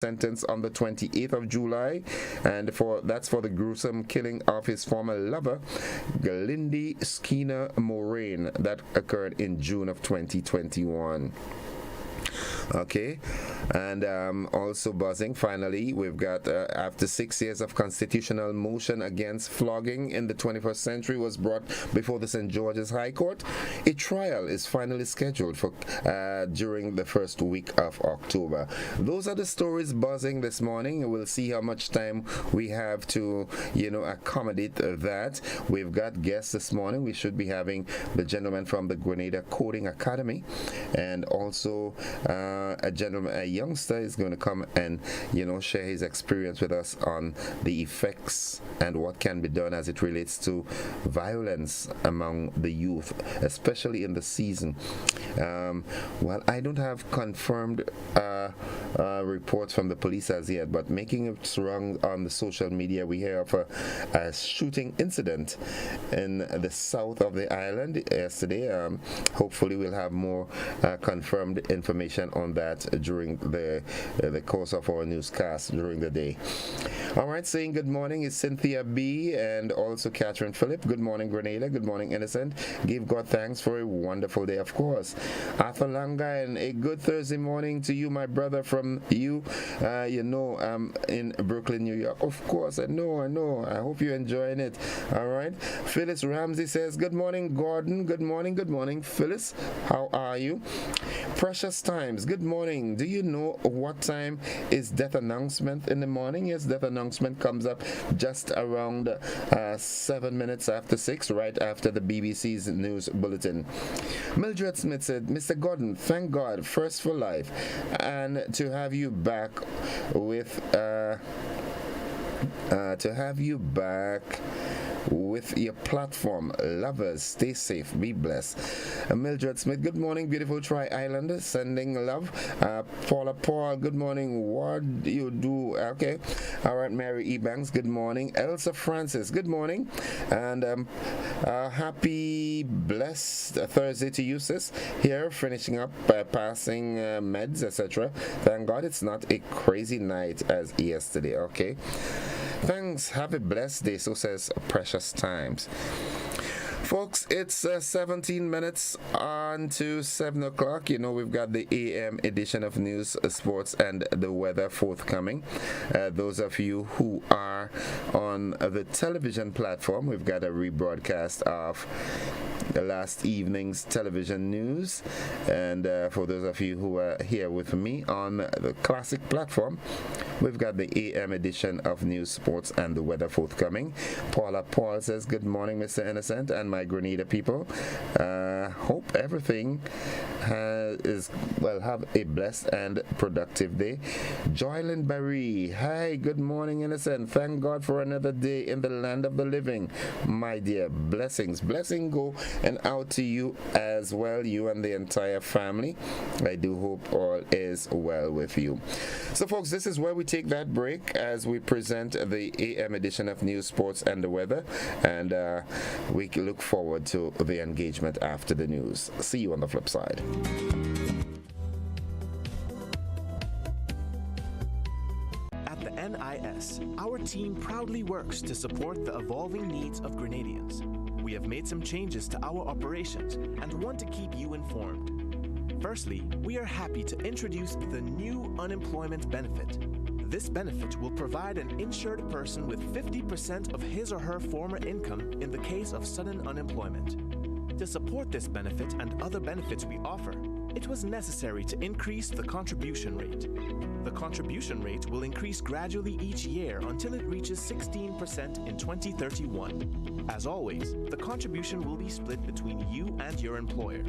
sentenced on the 28th of July, and that's for the gruesome killing of his former lover, Lindy Skeena Moraine, that occurred in June of 2021. Okay, and also buzzing. Finally, we've got after 6 years of constitutional motion against flogging in the 21st century was brought before the St. George's High Court. A trial is finally scheduled for during the first week of October. Those are the stories buzzing this morning. We'll see how much time we have to, accommodate that. We've got guests this morning. We should be having the gentleman from the Grenada Coding Academy, and also a youngster is going to come and share his experience with us on the effects and what can be done as it relates to violence among the youth, especially in the season. Well, I don't have confirmed reports from the police as yet, but making it round on the social media, we hear of a shooting incident in the south of the island yesterday. Hopefully we'll have more confirmed information on that during the course of our newscast during the day. All right, saying good morning is Cynthia B. and also Catherine Phillip. Good morning, Grenada. Good morning, Innocent. Give God thanks for a wonderful day, of course. Arthur Langa, and a good Thursday morning to you, my brother, from you, in Brooklyn, New York. Of course, I know. I hope you're enjoying it. All right. Phyllis Ramsey says, good morning, Gordon. Good morning, Phyllis. How are you? Precious Times, good morning. Do you know what time is death announcement in the morning? Yes, death announcement comes up just around 7 minutes after 6, right after the BBC's news bulletin. Mildred Smith said, Mr. Gordon, thank God, first for life, and to have you back with your platform. Lovers, stay safe, be blessed. Mildred Smith, good morning, beautiful Tri-Islander, sending love. Paula Paul, good morning, what do you do? Okay, all right. Mary E. Banks, good morning. Elsa Francis, good morning, and happy blessed Thursday to you, sis. Here, finishing up passing meds, etc. Thank God it's not a crazy night as yesterday. Okay, thanks, have a blessed day, so says Precious Times. Folks, it's 17 minutes on to 7 o'clock. We've got the AM edition of News, Sports, and the Weather forthcoming. Those of you who are on the television platform, we've got a rebroadcast of last evening's television news. And for those of you who are here with me on the classic platform, we've got the AM edition of News, Sports, and the Weather forthcoming. Paula Paul says, good morning, Mr. Innocent, and my Grenada people. Hope everything have a blessed and productive day. Joylyn Barry, hi, good morning, Innocent. Thank God for another day in the land of the living. My dear, blessings. Blessing go and out to you as well, you and the entire family. I do hope all is well with you. So, folks, this is where we take that break as we present the AM edition of News, Sports, and the Weather, and we look forward to the engagement after the news. See you on the flip side. At the NIS, our team proudly works to support the evolving needs of Grenadians. We have made some changes to our operations and want to keep you informed. Firstly, we are happy to introduce the new unemployment benefit. This benefit will provide an insured person with 50% of his or her former income in the case of sudden unemployment. To support this benefit and other benefits we offer, it was necessary to increase the contribution rate. The contribution rate will increase gradually each year until it reaches 16% in 2031. As always, the contribution will be split between you and your employer.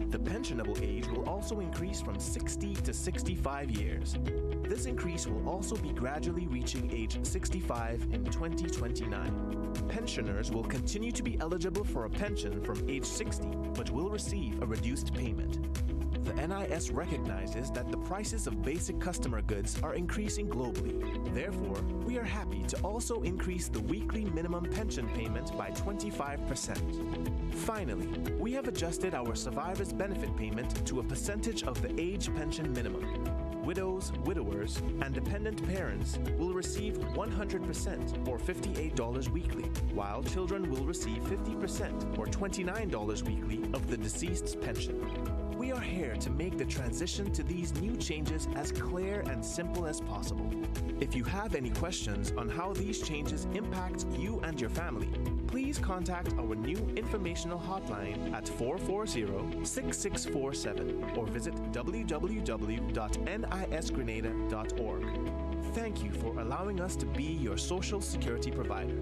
The pensionable age will also increase from 60 to 65 years. This increase will also be gradually reaching age 65 in 2029. Pensioners will continue to be eligible for a pension from age 60, but will receive a reduced payment. The NIS recognizes that the prices of basic customer goods are increasing globally. Therefore, we are happy to also increase the weekly minimum pension payment by 25%. Finally, we have adjusted our survivor's benefit payment to a percentage of the age pension minimum. widows, widowers, and dependent parents will receive 100% or $58 weekly, while children will receive 50% or $29 weekly of the deceased's pension. We are here to make the transition to these new changes as clear and simple as possible. If you have any questions on how these changes impact you and your family, please contact our new informational hotline at 440-6647 or visit www.nisgrenada.org. Thank you for allowing us to be your social security provider.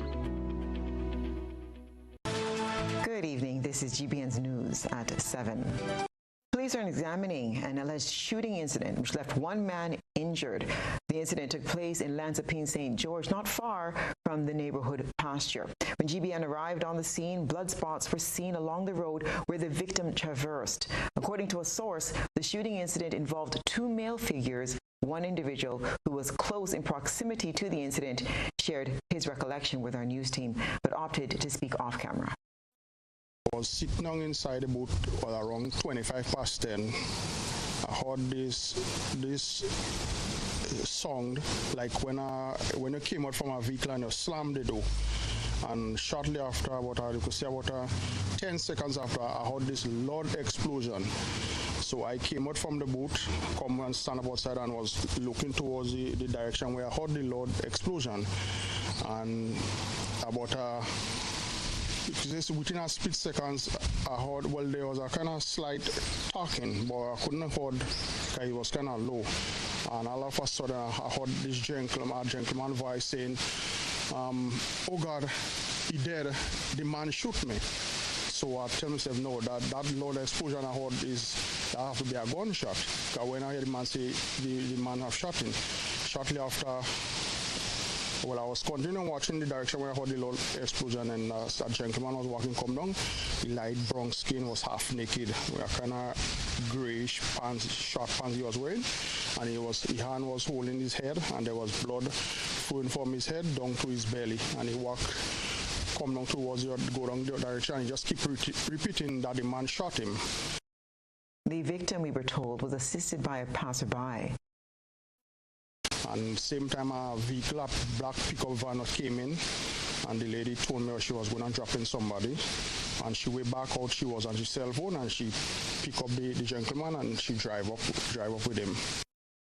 Good evening. This is GBN's News at 7. Police are examining an alleged shooting incident which left one man injured. The incident took place in Lansapine, St. George, not far from the neighborhood pasture. When GBN arrived on the scene, blood spots were seen along the road where the victim traversed. According to a source, the shooting incident involved two male figures. One individual who was close in proximity to the incident shared his recollection with our news team, but opted to speak off camera. I was sitting down inside the boat around 10:25. I heard this sound like when you came out from a vehicle and you slammed the door. And shortly after, about 10 seconds after, I heard this loud explosion. So I came out from the boat, come and stand up outside and was looking towards the direction where I heard the loud explosion. And about within a split seconds, I heard, well, there was a kind of slight talking, but I couldn't heard because it was kind of low. And all of a sudden, I heard this gentleman voice saying, oh God, he dead, the man shoot me. So I tell myself, no, that loud explosion I heard that have to be a gunshot. Because when I hear the man say the man have shot him, shortly after, well, I was continuing watching the direction where I heard the loud explosion, and a gentleman was walking come down. The light brown skin, was half naked, with a kind of grayish pants, short pants he was wearing, and his hand was holding his head, and there was blood flowing from his head down to his belly, and he come down towards go down the direction, and he just keep repeating that the man shot him. The victim, we were told, was assisted by a passerby. And same time, a vehicle, a black pickup van came in, and the lady told me she was going to drop in somebody. And she went back out, she was on her cell phone, and she picked up the gentleman and she drive up with him.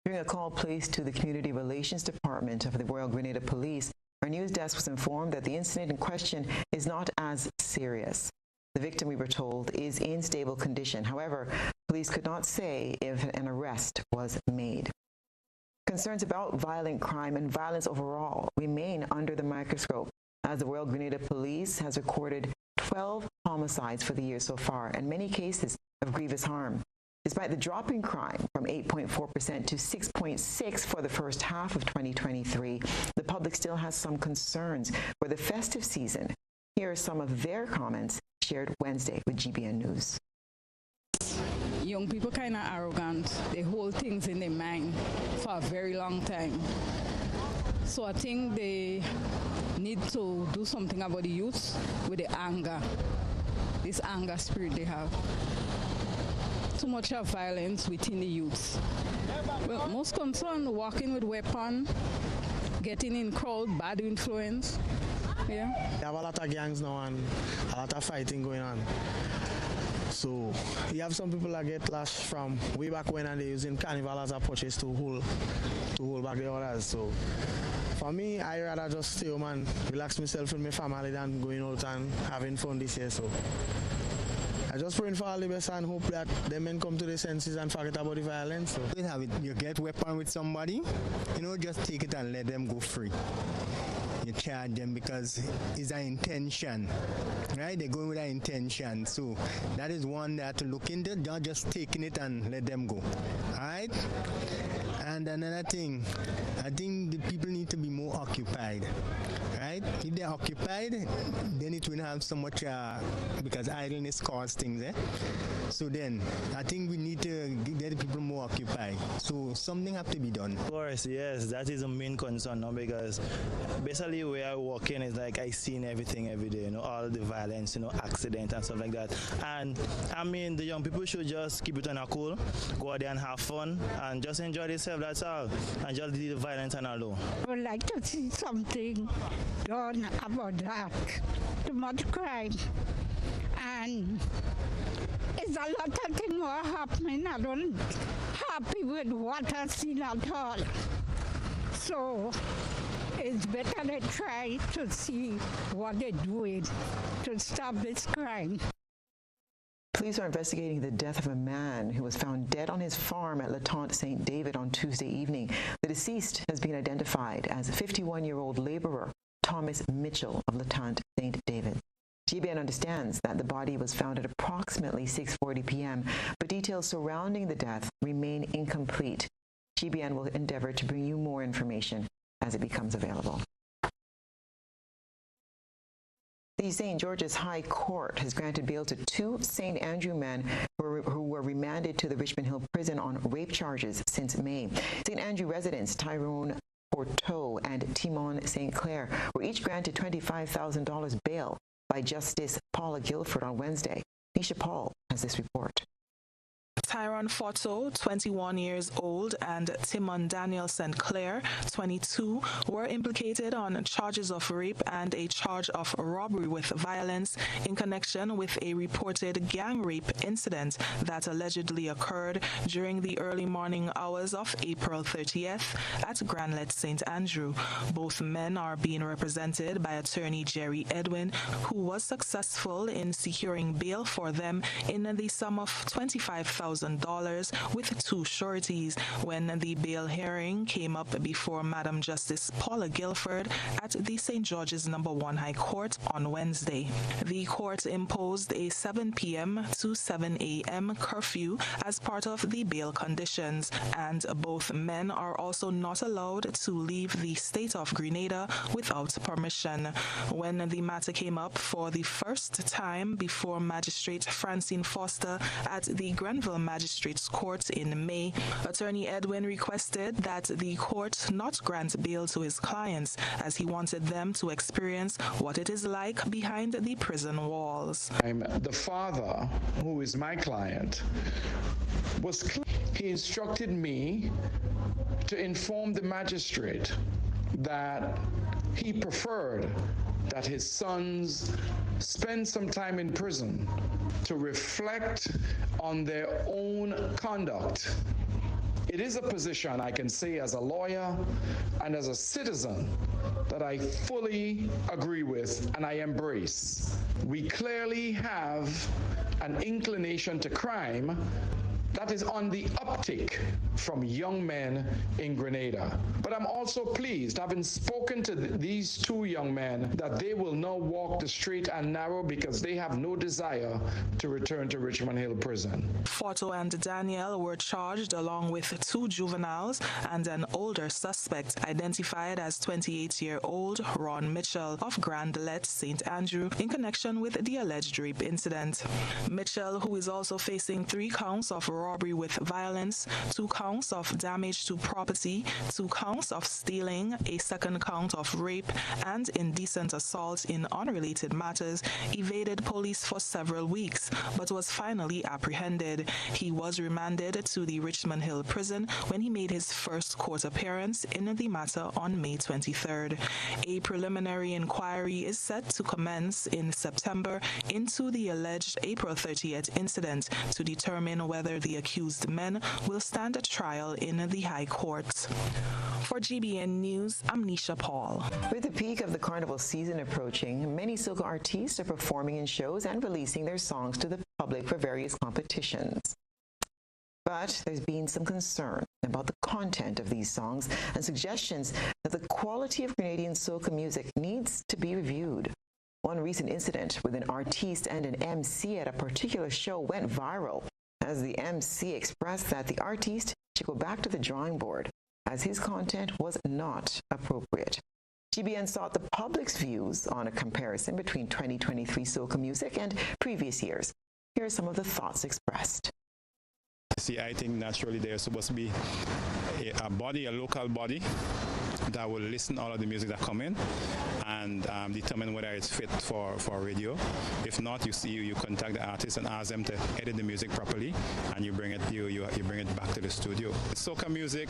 During a call placed to the Community Relations Department of the Royal Grenada Police, our news desk was informed that the incident in question is not as serious. The victim, we were told, is in stable condition. However, police could not say if an arrest was made. Concerns about violent crime and violence overall remain under the microscope, as the Royal Grenada Police has recorded 12 homicides for the year so far and many cases of grievous harm. Despite the drop in crime from 8.4% to 6.6% for the first half of 2023, the public still has some concerns for the festive season. Here are some of their comments shared Wednesday with GBN News. Young people kind of arrogant. They hold things in their mind for a very long time. So I think they need to do something about the youth with the anger, this anger spirit they have. Too much of violence within the youth. Well, most concerned, walking with weapon, getting in crowd, bad influence. Yeah. We have a lot of gangs now and a lot of fighting going on. So you have some people that get lashed from way back when, and they're using carnival as a purchase to hold back the others. So for me, I rather just stay home and relax myself with my family than going out and having fun this year. So I just praying for all the best and hope that the men come to their senses and forget about the violence. So you get weapon with somebody, just take it and let them go free. You charge them because it's an intention, right? They're going with an intention. So that is one that to look into, not just taking it and let them go, all right? And another thing, I think the people need to be more occupied, right? If they're occupied, then it won't have so much, because idleness causes things, eh? So then, I think we need to get the people more occupied. So something have to be done. Of course, yes, that is a main concern now, because basically where I work in is like I seen everything every day, all the violence, accident and stuff like that. And I mean, the young people should just keep it on a cool, go out there and have fun, and just enjoy themselves, that's all, and just leave the violence on alone. I would like to see something done about that. Too much crime. And it's a lot of things more happening. I don't happy with what I see at all. So it's better they try to see what they're doing to stop this crime. Police are investigating the death of a man who was found dead on his farm at 13th St. David on Tuesday evening. The deceased has been identified as a 51-year-old laborer, Thomas Mitchell of 13th St. David. GBN understands that the body was found at approximately 6:40 p.m., but details surrounding the death remain incomplete. GBN will endeavor to bring you more information as it becomes available. The St. George's High Court has granted bail to two St. Andrew men who were remanded to the Richmond Hill Prison on rape charges since May. St. Andrew residents Tyrone Porteau and Timon St. Clair were each granted $25,000 bail by Justice Paula Guilford on Wednesday. Nisha Paul has this report. Tyrone Forto, 21 years old, and Timon Daniel St. Clair, 22, were implicated on charges of rape and a charge of robbery with violence in connection with a reported gang rape incident that allegedly occurred during the early morning hours of April 30th at Grenada St. Andrew. Both men are being represented by attorney Jerry Edwin, who was successful in securing bail for them in the sum of $25,000 with two sureties when the bail hearing came up before Madam Justice Paula Guilford at the St. George's No. 1 High Court on Wednesday. The court imposed a 7 p.m. to 7 a.m. curfew as part of the bail conditions, and both men are also not allowed to leave the state of Grenada without permission. When the matter came up for the first time before Magistrate Francine Foster at the Grenville Magistrates Court in May, Attorney Edwin requested that the court not grant bail to his clients, as he wanted them to experience what it is like behind the prison walls. The father, who is my client, he instructed me to inform the magistrate that he preferred that his sons spend some time in prison to reflect on their own conduct. It is a position I can say as a lawyer and as a citizen that I fully agree with and I embrace. We clearly have an inclination to crime that is on the uptick from young men in Grenada. But I'm also pleased, having spoken to these two young men, that they will now walk the straight and narrow because they have no desire to return to Richmond Hill Prison. Forto and Daniel were charged along with two juveniles and an older suspect identified as 28-year-old Ron Mitchell of Grenada St. Andrew in connection with the alleged rape incident. Mitchell, who is also facing 3 counts of robbery with violence, 2 counts of damage to property, 2 counts of stealing, a 2nd count of rape, and indecent assault in unrelated matters, evaded police for several weeks, but was finally apprehended. He was remanded to the Richmond Hill Prison when he made his first court appearance in the matter on May 23rd. A preliminary inquiry is set to commence in September into the alleged April 30th incident to determine whether the accused men will stand at trial in the High Court. For GBN News, I'm Nisha Paul. With the peak of the carnival season approaching, many soca artists are performing in shows and releasing their songs to the public for various competitions. But there's been some concern about the content of these songs and suggestions that the quality of Canadian soca music needs to be reviewed. One recent incident with an artiste and an MC at a particular show went viral, as the MC expressed that the artiste should go back to the drawing board as his content was not appropriate. GBN sought the public's views on a comparison between 2023 soca music and previous years. Here are some of the thoughts expressed. See, I think naturally there's supposed to be a local body that will listen to all of the music that come in and determine whether it's fit for radio. If not, you contact the artist and ask them to edit the music properly, and you bring it back to the studio. Soca music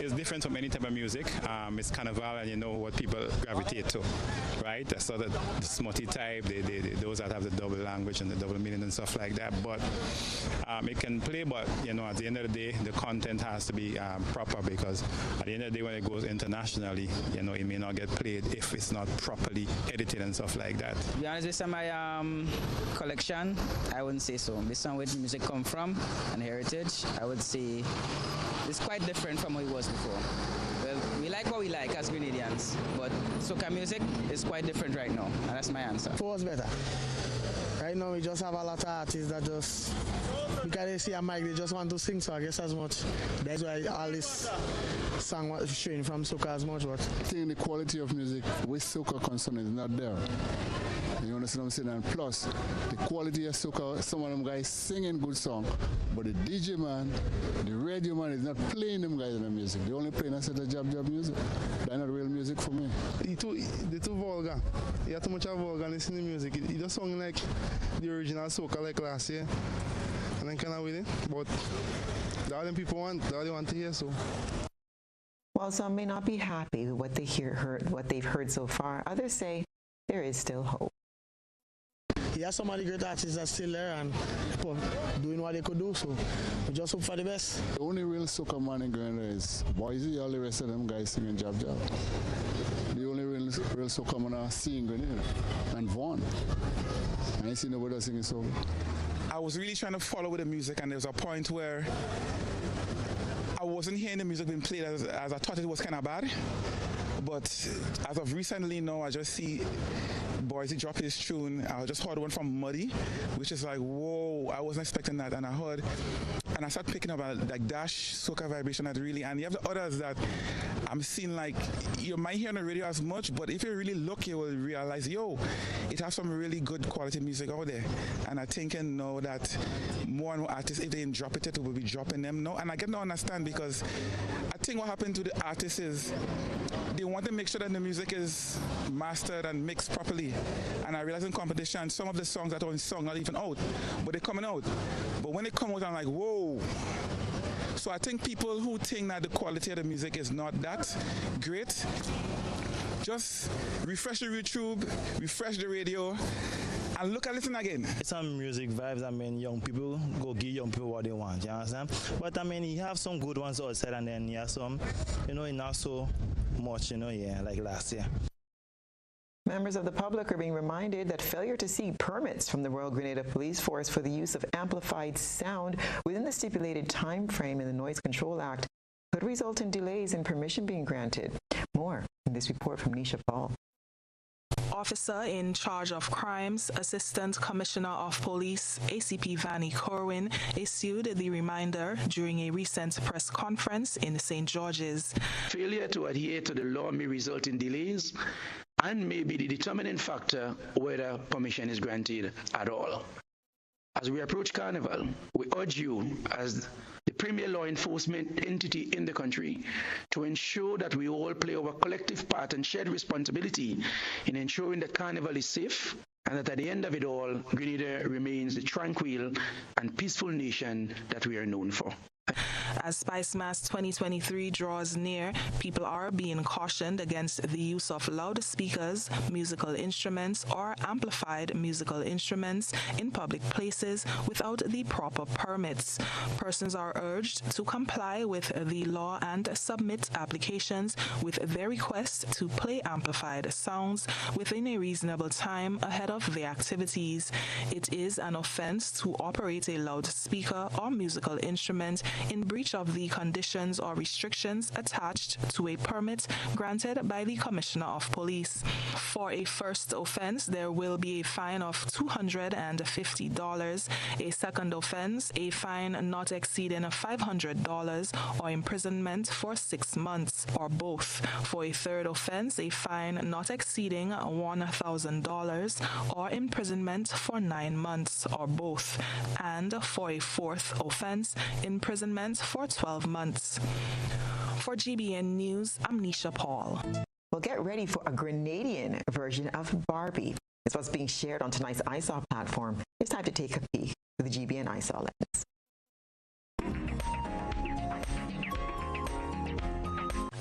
is different from any type of music. It's carnival, and you know what people gravitate to, right? So the smutty type, those that have the double language and the double meaning and stuff like that. But it can play, but you know, at the end of the day, the content has to be proper, because at the end of the day, when it goes internationally, you know, it may not get played if it's not properly edited and stuff like that. To be honest, based on my collection, I wouldn't say so. Based on where the music come from and heritage, I would say it's quite different from what it was before. Well, we like what we like as Grenadians, but soca music is quite different right now, and that's my answer. Before was better. Right now we just have a lot of artists that just, because they see a mic, they just want to sing, so I guess as much. That's why all this song was showing from soca as much. But I think the quality of music with soca concern is not there. You understand what I'm saying? And plus, the quality of soca, some of them guys singing good song, but the DJ man, the radio man is not playing them guys in the music. They only playing a set of job music. That's not real music for me. They're too vulgar. You have too much of vulgarness in the music. It just sounds like the original soca like last year. And then kind of with it. But that's what people want. That's what they want to hear. So. While some may not be happy with what they've heard so far, others say there is still hope. He has some of the great artists that's still there and doing what they could do, so we just hope for the best. The only real soca man in Grenada is Boise. All the rest of them guys singing job. The only real soca man I see in Grenada, and Vaughn. I ain't seen nobody else singing soca. I was really trying to follow with the music, and there was a point where I wasn't hearing the music being played as I thought it was kind of bad. But as of recently now, I just see Boise drop his tune. I just heard one from Muddy, which is like, whoa, I wasn't expecting that. And I started picking up like Dash, soca vibration, that really, and you have the others that I'm seeing, like, you might hear on the radio as much, but if you really look, you will realize, yo, it has some really good quality music out there. And I think and know that more and more artists, if they didn't drop it will be dropping them now. And I get to understand, because I think what happened to the artists is they want to make sure that the music is mastered and mixed properly. And I realize in competition, some of the songs that are sung not even out, but they're coming out. But when they come out, I'm like, whoa. So I think people who think that the quality of the music is not that great, just refresh the YouTube, refresh the radio, and look and listen again. It's some music vibes. I mean, young people go give young people what they want, you understand? But I mean, you have some good ones outside, and then you have some, you know, not so much, you know, yeah, like last year. Members of the public are being reminded that failure to seek permits from the Royal Grenada Police Force for the use of amplified sound within the stipulated time frame in the Noise Control Act could result in delays in permission being granted. More in this report from Nisha Paul. Officer in charge of crimes, Assistant Commissioner of Police, ACP Vanny Corwin, issued the reminder during a recent press conference in St. George's. Failure to adhere to the law may result in delays and may be the determining factor whether permission is granted at all. As we approach Carnival, we urge you, as the premier law enforcement entity in the country, to ensure that we all play our collective part and shared responsibility in ensuring that Carnival is safe, and that at the end of it all, Grenada remains the tranquil and peaceful nation that we are known for. As Spice Mass 2023 draws near, people are being cautioned against the use of loudspeakers, musical instruments, or amplified musical instruments in public places without the proper permits. Persons are urged to comply with the law and submit applications with their request to play amplified sounds within a reasonable time ahead of the activities. It is an offense to operate a loudspeaker or musical instrument in breach of the conditions or restrictions attached to a permit granted by the Commissioner of Police. For a first offense, there will be a fine of $250, a second offense, a fine not exceeding $500, or imprisonment for 6 months, or both. For a third offense, a fine not exceeding $1,000, or imprisonment for 9 months, or both. And for a fourth offense, imprisonment for 12 months. For GBN News, I'm Nisha Paul. Well, get ready for a Grenadian version of Barbie. It's what's being shared on tonight's ISAW platform. It's time to take a peek through the GBN ISAW lens.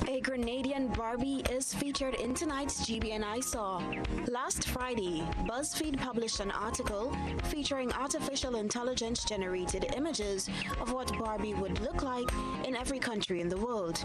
A Grenadian Barbie is featured in tonight's GBN ISAW. Last Friday, BuzzFeed published an article featuring artificial intelligence-generated images of what Barbie would look like in every country in the world.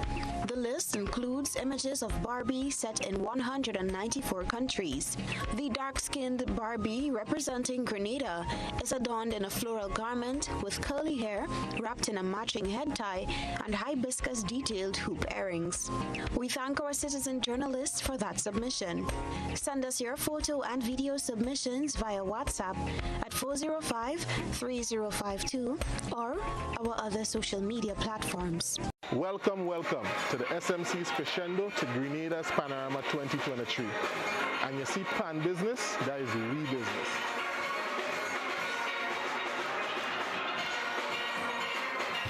The list includes images of Barbie set in 194 countries. The dark-skinned Barbie, representing Grenada, is adorned in a floral garment with curly hair wrapped in a matching head tie and hibiscus-detailed hoop earrings. We thank our citizen journalists for that submission. Send us your photo and video submissions via WhatsApp at 405-3052 or our other social media platforms. Welcome to the SMC's Crescendo to Grenada's Panorama 2023. And you see pan business, that is we business.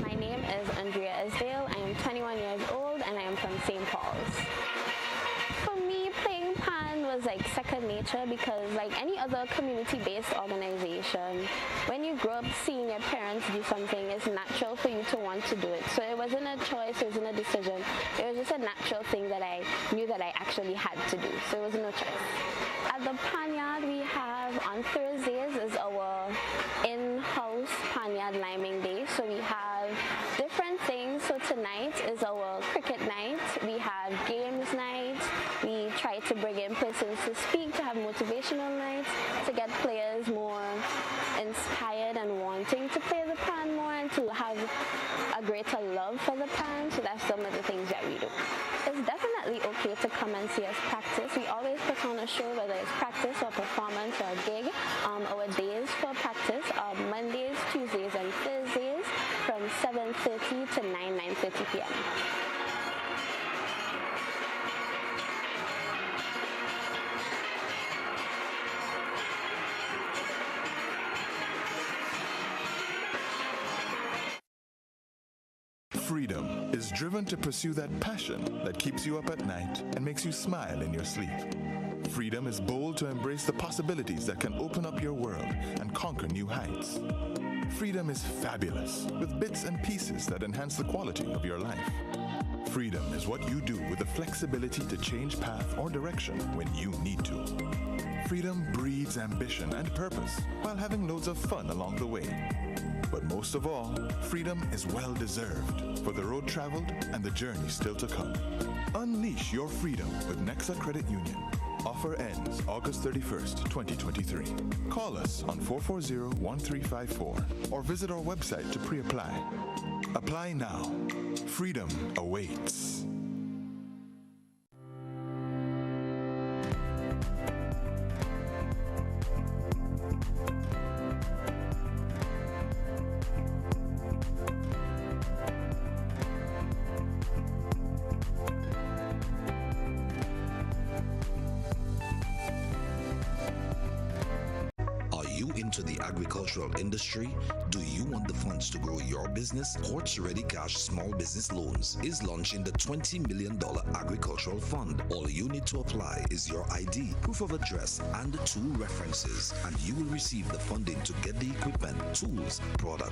My name is Andrea Esdale. I am 21 years old and I am from St. Paul's. For me, playing pan was like second nature because like any other community-based organization, when you grow up seeing your parents do something, it's natural for you to want to do it. So it wasn't a choice, it wasn't a decision. It was just a natural thing that I knew that I actually had to do. So it was no choice. At the Panyard, we have on Thursdays is our in-house Panyard Liming Day. So we have different things. So tonight is our cricket night. We have games night. We try to bring in persons to speak, to have motivational nights, to get players more inspired and wanting to play the pan more and to have a greater love for the pan. So that's some of the things that we do. It's definitely okay to come and see us practice. We always put on a show, whether it's practice or performance or a gig. Our days for practice are Mondays, Tuesdays, and Thursdays from 7:30 to 9:30 p.m. Freedom is driven to pursue that passion that keeps you up at night and makes you smile in your sleep. Freedom is bold to embrace the possibilities that can open up your world and conquer new heights. Freedom is fabulous, with bits and pieces that enhance the quality of your life. Freedom is what you do with the flexibility to change path or direction when you need to. Freedom breeds ambition and purpose while having loads of fun along the way. But most of all, freedom is well-deserved for the road traveled and the journey still to come. Unleash your freedom with Nexa Credit Union. Offer ends August 31st, 2023. Call us on 440-1354 or visit our website to pre-apply. Apply now. Freedom awaits. Into the agricultural industry? Do you want the funds to grow your business? Ports Ready Cash Small Business Loans is launching the $20 million agricultural fund. All you need to apply is your ID, proof of address, and 2 references, and you will receive the funding to get the equipment, tools, product,